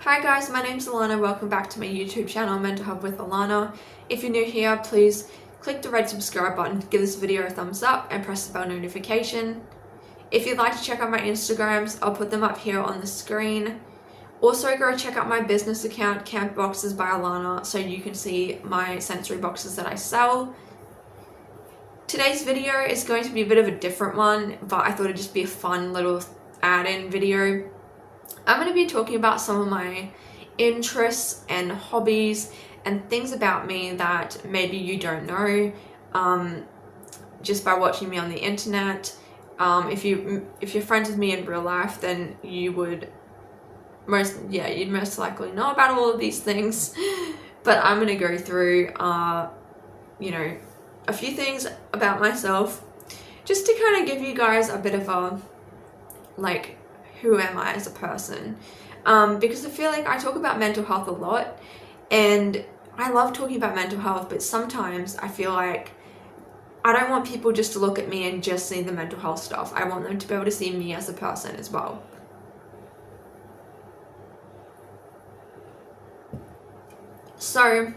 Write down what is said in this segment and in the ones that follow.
Hi guys, my name's Alana. Welcome back to my YouTube channel, Mental Health with Alana. If you're new here, please click the red subscribe button, give this video a thumbs up and press the bell notification. If you'd like to check out my Instagrams, I'll put them up here on the screen. Also go check out my business account, Camp Boxes by Alana, so you can see my sensory boxes that I sell. Today's video is going to be a bit of a different one, but I thought it'd just be a fun little add-in video. I'm going to be talking about some of my interests and hobbies and things about me that maybe you don't know just by watching me on the internet. If you're friends with me in real life, then you would you'd most likely know about all of these things. But I'm going to go through a few things about myself just to kind of give you guys a bit of a who am I as a person, because I feel like I talk about mental health a lot and I love talking about mental health, but sometimes I feel like I don't want people just to look at me and just see the mental health stuff. I want them to be able to see me as a person as well. So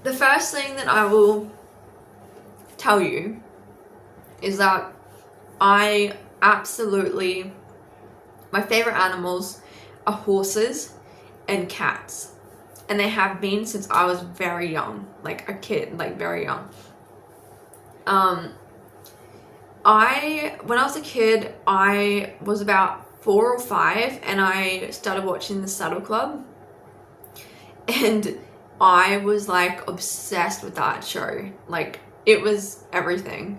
the first thing that I will tell you is that my favorite animals are horses and cats, and they have been since I was very young, like a kid, very young. When I was a kid, I was about 4 or 5 and I started watching the Saddle Club, and I was obsessed with that show. It was everything.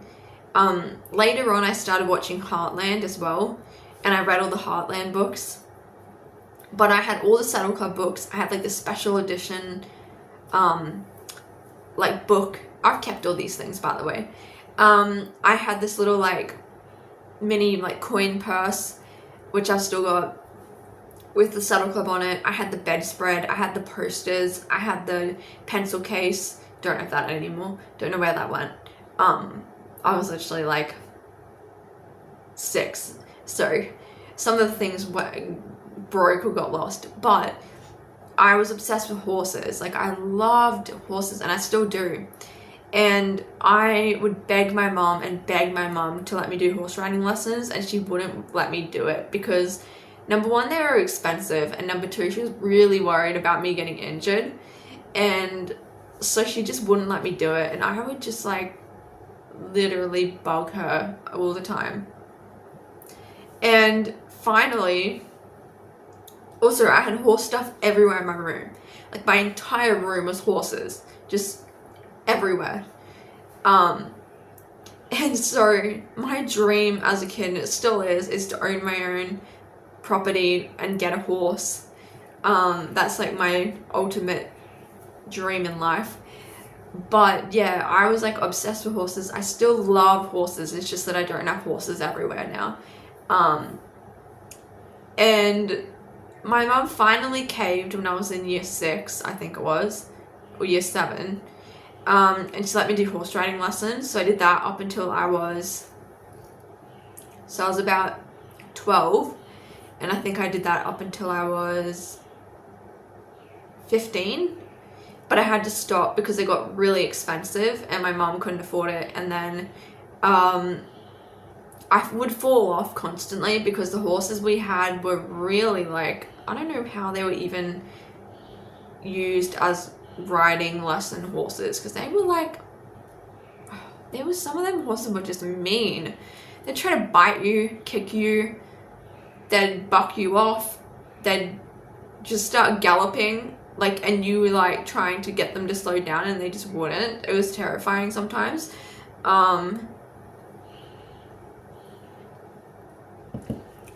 Later on I started watching Heartland as well, and I read all the Heartland books, but I had all the Saddle Club books. I had the special edition book. I've kept all these things, by the way. I had this little mini coin purse, which I've still got, with the Saddle Club on it. I had the bedspread, I had the posters, I had the pencil case. Don't have that anymore, don't know where that went. I was literally 6, so some of the things broke or got lost, but I was obsessed with horses. I loved horses, and I still do. And I would beg my mom to let me do horse riding lessons, and she wouldn't let me do it because, number one, they were expensive, and number two, she was really worried about me getting injured, and so she just wouldn't let me do it. And I would just literally bug her all the time. And finally, also I had horse stuff everywhere in my room. My entire room was horses, just everywhere. And so my dream as a kid, and it still is to own my own property and get a horse. That's my ultimate dream in life. But yeah, I was obsessed with horses. I still love horses, it's just that I don't have horses everywhere now. And my mum finally caved when I was in year 6, I think it was, or year 7. And she let me do horse riding lessons. So I did that up until I was about 12. And I think I did that up until I was 15. But I had to stop because they got really expensive and my mom couldn't afford it. And then I would fall off constantly because the horses we had were really I don't know how they were even used as riding lesson horses, because they were some of them horses were just mean. They'd try to bite you, kick you, they'd buck you off, they'd just start galloping, and you were trying to get them to slow down and they just wouldn't. It was terrifying sometimes.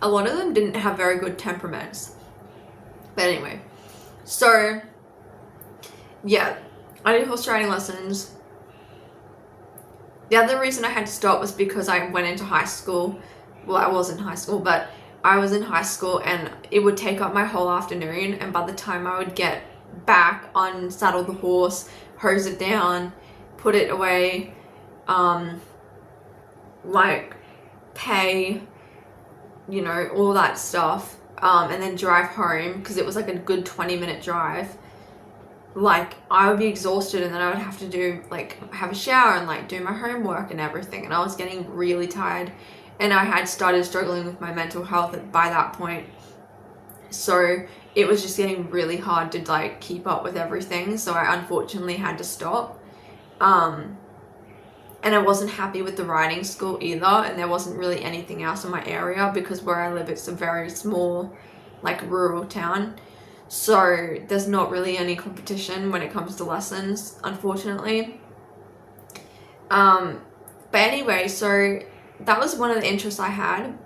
A lot of them didn't have very good temperaments. But anyway, so yeah, I did horse riding lessons. The other reason I had to stop was because I went into high school. Well, I was in high school, but I was in high school and it would take up my whole afternoon, and by the time I would get back, unsaddle the horse, hose it down, put it away, pay, all that stuff, and then drive home, because it was like a good 20-minute drive, like I would be exhausted, and then I would have to do like have a shower and like do my homework and everything, and I was getting really tired, and I had started struggling with my mental health by that point, so it was just getting really hard to like keep up with everything. So I unfortunately had to stop, and I wasn't happy with the riding school either, and there wasn't really anything else in my area, because where I live, it's a very small like rural town. So there's not really any competition when it comes to lessons, unfortunately. But anyway, so that was one of the interests I had.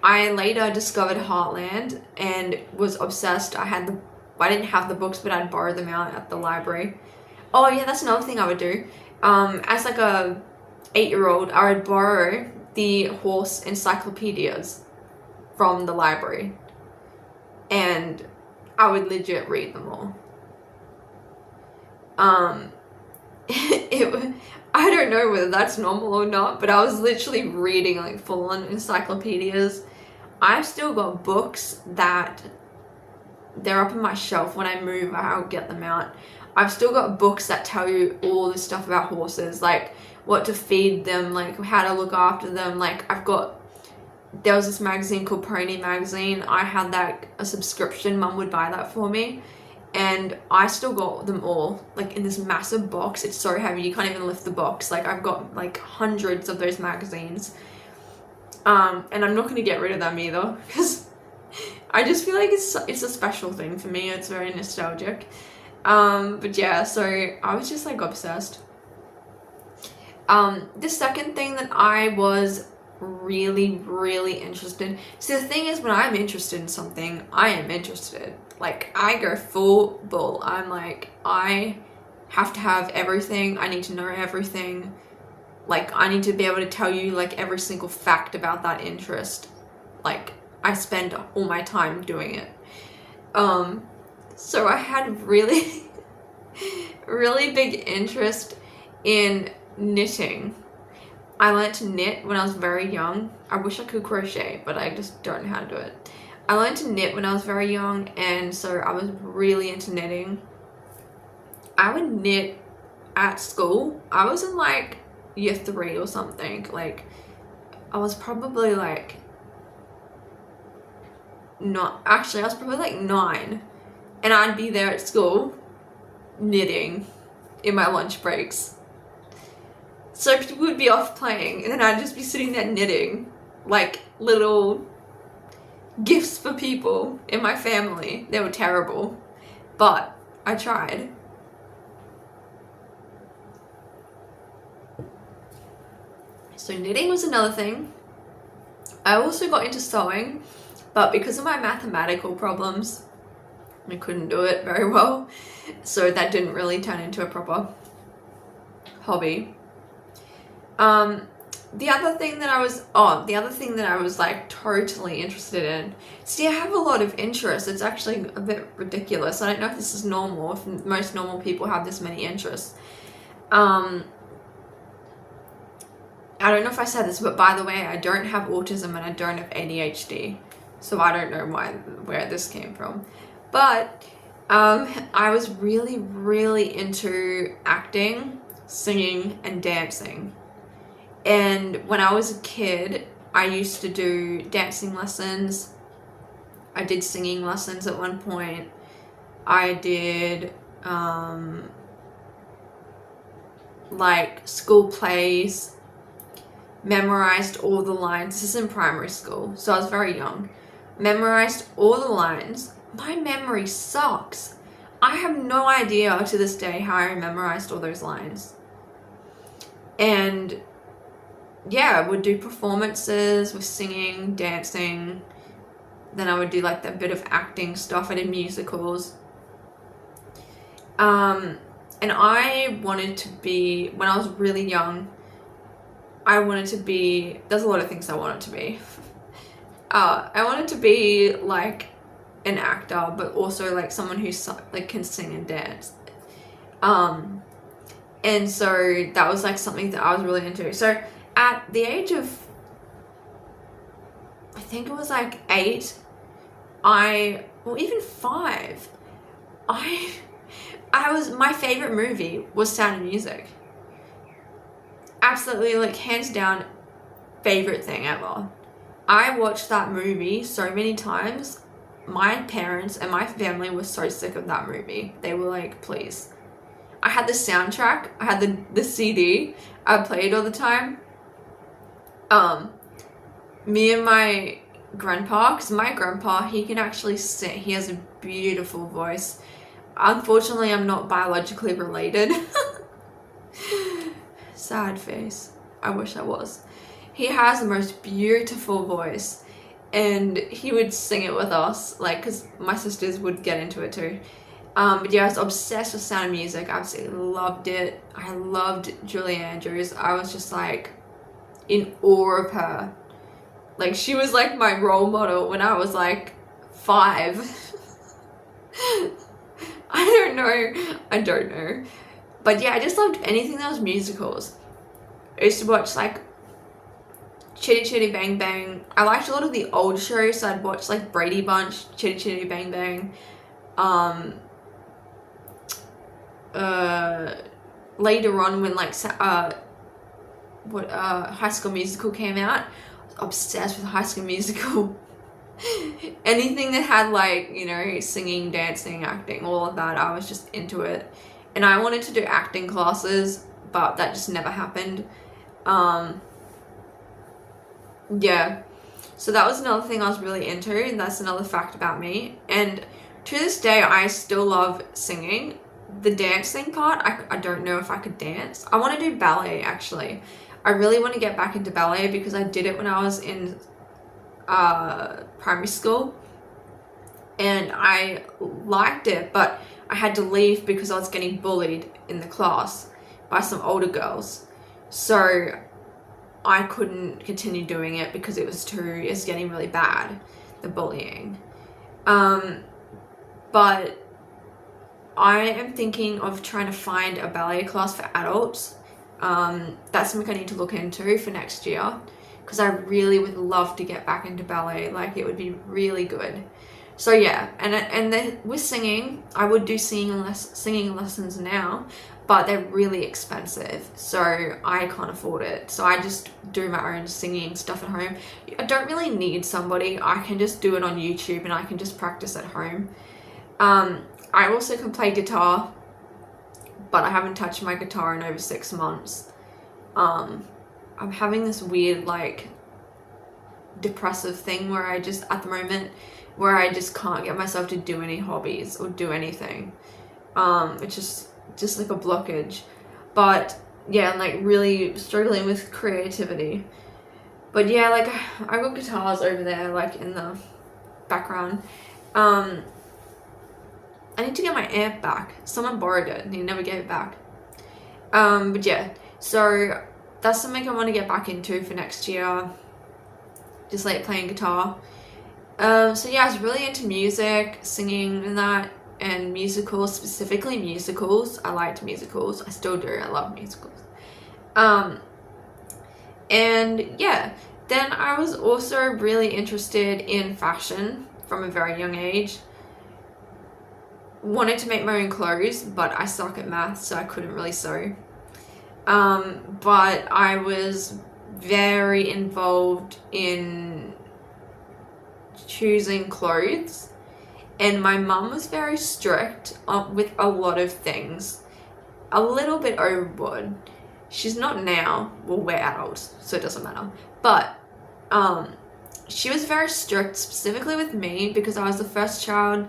I later discovered Heartland and was obsessed. I didn't have the books, but I'd borrow them out at the library. Oh yeah, that's another thing I would do. As like a 8-year-old, I would borrow the horse encyclopedias from the library, and I would legit read them all. I don't know whether that's normal or not, but I was literally reading like full-on encyclopedias. I've still got books that they're up on my shelf. When I move, I'll get them out. I've still got books that tell you all this stuff about horses, like what to feed them, like how to look after them. Like there was this magazine called Pony Magazine. I had that, a subscription. Mum would buy that for me, and I still got them all like in this massive box. It's so heavy, you can't even lift the box. Like I've got like hundreds of those magazines, and I'm not going to get rid of them either, because I just feel like it's a special thing for me. It's very nostalgic. But yeah, so I was just like obsessed. The second thing that I was really interested. So the thing is, when I'm interested in something, I am interested. Like I go full bull. I'm like, I have to have everything. I need to know everything. Like I need to be able to tell you like every single fact about that interest. Like I spend all my time doing it. So I had really big interest in knitting. I learned to knit when I was very young. I wish I could crochet, but I just don't know how to do it. I learned to knit when I was very young, and so I was really into knitting. I would knit at school. I was in like year 3 or something. Like I was probably like I was probably like 9, and I'd be there at school knitting in my lunch breaks. So people would be off playing, and then I'd just be sitting there knitting like little gifts for people in my family. They were terrible, but I tried. So knitting was another thing. I also got into sewing, but because of my mathematical problems, I couldn't do it very well. So that didn't really turn into a proper hobby. The other thing that I was like totally interested in. See, I have a lot of interests. It's actually a bit ridiculous. I don't know if this is normal, if most normal people have this many interests. I don't know if I said this, but by the way, I don't have autism and I don't have ADHD. So I don't know where this came from. But I was really into acting, singing, and dancing. And when I was a kid, I used to do dancing lessons. I did singing lessons at one point. I did like school plays, memorized all the lines. This is in primary school, so I was very young. Memorized all the lines. My memory sucks. I have no idea to this day how I memorized all those lines. And yeah, I would do performances with singing, dancing. Then I would do like that bit of acting stuff. I did musicals. And I wanted to be, when I was really young, there's a lot of things I wanted to be. I wanted to be like an actor, but also like someone who like can sing and dance. And so that was like something that I was really into. So at the age of, I think it was like 8, well, even 5, my favorite movie was Sound of Music. Absolutely, like, hands down, favorite thing ever. I watched that movie so many times. My parents and my family were so sick of that movie. They were like, please. I had the soundtrack. I had the CD. I played all the time. Me and my grandpa, because my grandpa, he can actually sing. He has a beautiful voice. Unfortunately, I'm not biologically related. Sad face. I wish I was. He has the most beautiful voice, and he would sing it with us, like, because my sisters would get into it too. But yeah, I was obsessed with Sound of Music. I absolutely loved it. I loved Julie Andrews. I was just like in awe of her. Like, she was like my role model when I was like 5. I don't know. But yeah, I just loved anything that was musicals. I used to watch like Chitty Chitty Bang Bang. I liked a lot of the old shows, so I'd watch like Brady Bunch, Chitty Chitty Bang Bang. Later on, when like High School Musical came out, I was obsessed with High School Musical. Anything that had like, you know, singing, dancing, acting, all of that, I was just into it. And I wanted to do acting classes, but that just never happened. Yeah, so that was another thing I was really into, and that's another fact about me. And to this day, I still love singing. The dancing part, I don't know if I could dance. I want to do ballet, actually. I really want to get back into ballet because I did it when I was in primary school, and I liked it, but I had to leave because I was getting bullied in the class by some older girls. So I couldn't continue doing it because it's getting really bad, the bullying. But I am thinking of trying to find a ballet class for adults. That's something I need to look into for next year, because I really would love to get back into ballet. Like, it would be really good. So yeah, and then with singing, I would do singing lessons now, but they're really expensive, so I can't afford it. So I just do my own singing stuff at home. I don't really need somebody. I can just do it on YouTube, and I can just practice at home. I also can play guitar, but I haven't touched my guitar in over 6 months. I'm having this weird, like, depressive thing where I just, at the moment, where I just can't get myself to do any hobbies or do anything. It's just like a blockage. But yeah, I'm like really struggling with creativity. But yeah, like, I got guitars over there, like, in the background. I need to get my amp back. Someone borrowed it and he never gave it back. But yeah, so that's something I want to get back into for next year. Just like playing guitar. So yeah, I was really into music, singing and that, and musicals, specifically musicals. I liked musicals. I still do. I love musicals. And yeah, then I was also really interested in fashion from a very young age. Wanted to make my own clothes, but I suck at math, so I couldn't really sew. But I was very involved in choosing clothes, and my mum was very strict with a lot of things, a little bit overboard. She's not now. Well, we're adults, so it doesn't matter. But she was very strict, specifically with me, because I was the first child,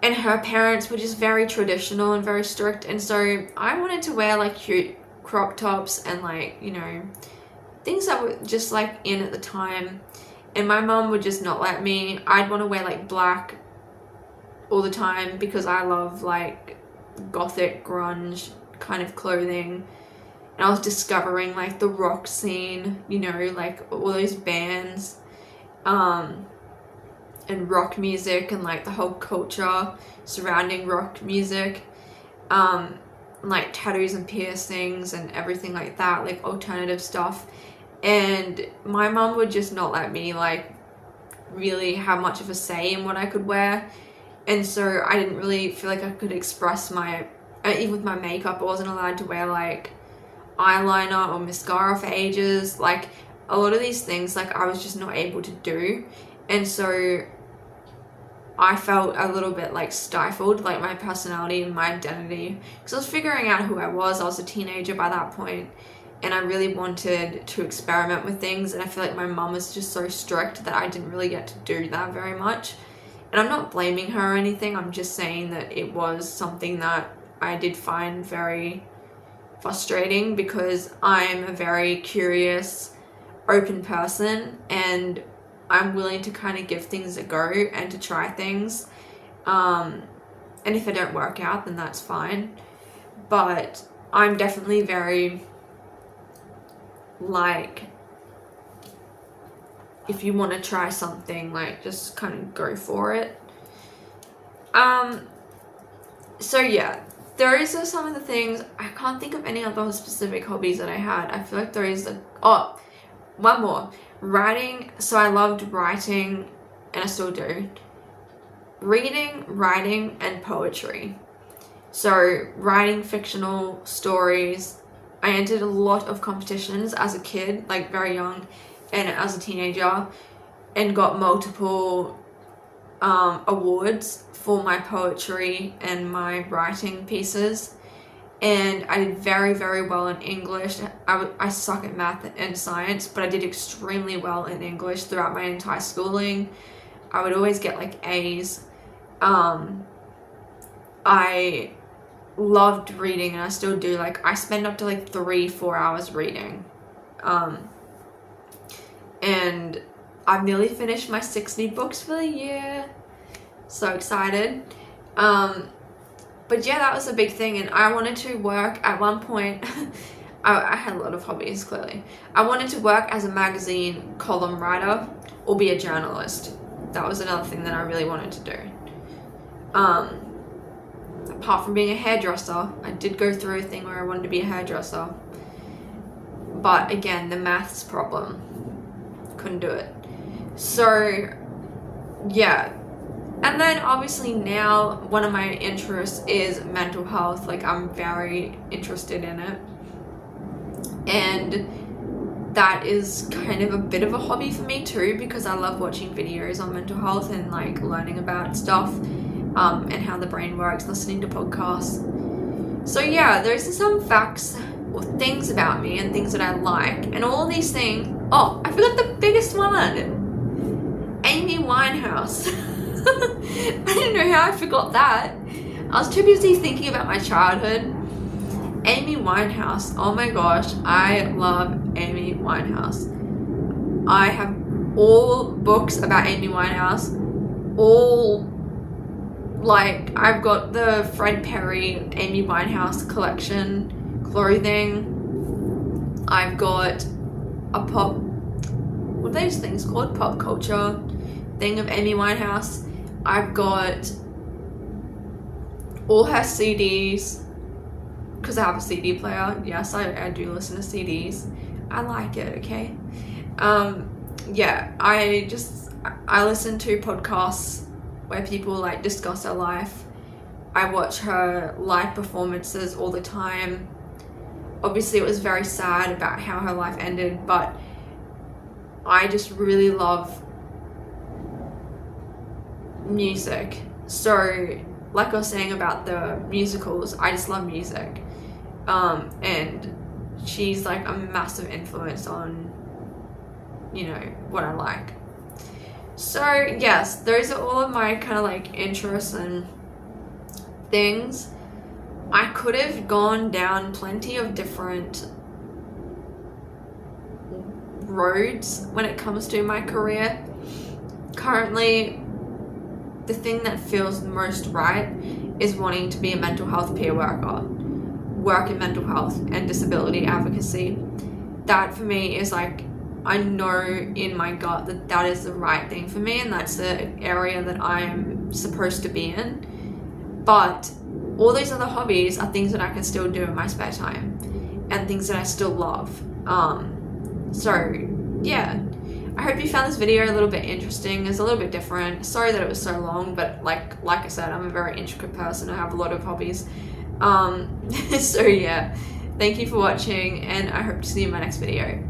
and her parents were just very traditional and very strict. And so I wanted to wear like cute crop tops and, like, you know, things that were just like in at the time. And my mom would just not let me. I'd want to wear like black all the time because I love like gothic grunge kind of clothing. And I was discovering like the rock scene, you know, like all those bands, and rock music, and like the whole culture surrounding rock music, like tattoos and piercings and everything like that, like alternative stuff. And my mom would just not let me like really have much of a say in what I could wear, and so I didn't really feel like I could express my, even with my makeup, I wasn't allowed to wear like eyeliner or mascara for ages. Like a lot of these things, like I was just not able to do, and so I felt a little bit like stifled, like my personality and my identity, because I was figuring out who I was. I was a teenager by that point, and I really wanted to experiment with things, and I feel like my mum was just so strict that I didn't really get to do that very much. And I'm not blaming her or anything, I'm just saying that it was something that I did find very frustrating, because I'm a very curious, open person, and I'm willing to kind of give things a go and to try things. And if it don't work out, then that's fine. But I'm definitely very, like, if you want to try something, like, just kind of go for it. So yeah, those are some of the things. I can't think of any other specific hobbies that I had. I feel like there is one more. Writing. So I loved writing, and I still do. Reading, writing, and poetry. So writing fictional stories. I entered a lot of competitions as a kid, like very young, and as a teenager, and got multiple awards for my poetry and my writing pieces. And I did very, very well in English. I suck at math and science, but I did extremely well in English throughout my entire schooling. I would always get like A's. I loved reading, and I still do. Like, I spend up to like 3-4 hours reading. And I've nearly finished my 60 books for the year. So excited. But yeah, that was a big thing, and I wanted to work at one point. I had a lot of hobbies, clearly. I wanted to work as a magazine column writer or be a journalist. That was another thing that I really wanted to do. Apart from being a hairdresser, I did go through a thing where I wanted to be a hairdresser. But again, the maths problem. Couldn't do it. So yeah. And then obviously now one of my interests is mental health. Like, I'm very interested in it. And that is kind of a bit of a hobby for me too, because I love watching videos on mental health and like learning about stuff, and how the brain works, listening to podcasts. So yeah, those are some facts or things about me and things that I like. And all of these things, oh, I forgot the biggest one. Amy Winehouse. I don't know how I forgot that. I was too busy thinking about my childhood. Amy Winehouse. Oh my gosh, I love Amy Winehouse. I have all books about Amy Winehouse. I've got the Fred Perry Amy Winehouse collection clothing. I've got a what are those things called? Pop culture thing of Amy Winehouse. I've got all her CDs, because I have a CD player. Yes, I do listen to CDs. I like it, okay? Yeah, I listen to podcasts where people like discuss her life. I watch her live performances all the time. Obviously, it was very sad about how her life ended, but I just really love music. So like I was saying about the musicals, I just love music, and she's like a massive influence on, you know, what I like. So yes, those are all of my kind of like interests and things. I could have gone down plenty of different roads when it comes to my career. Currently, the thing that feels most right is wanting to be a mental health peer worker, work in mental health and disability advocacy. That for me is like, I know in my gut that that is the right thing for me, and that's the area that I'm supposed to be in. But all these other hobbies are things that I can still do in my spare time and things that I still love. So yeah, I hope you found this video a little bit interesting. It's a little bit different. Sorry that it was so long, but like I said, I'm a very intricate person. I have a lot of hobbies. So yeah, thank you for watching, and I hope to see you in my next video.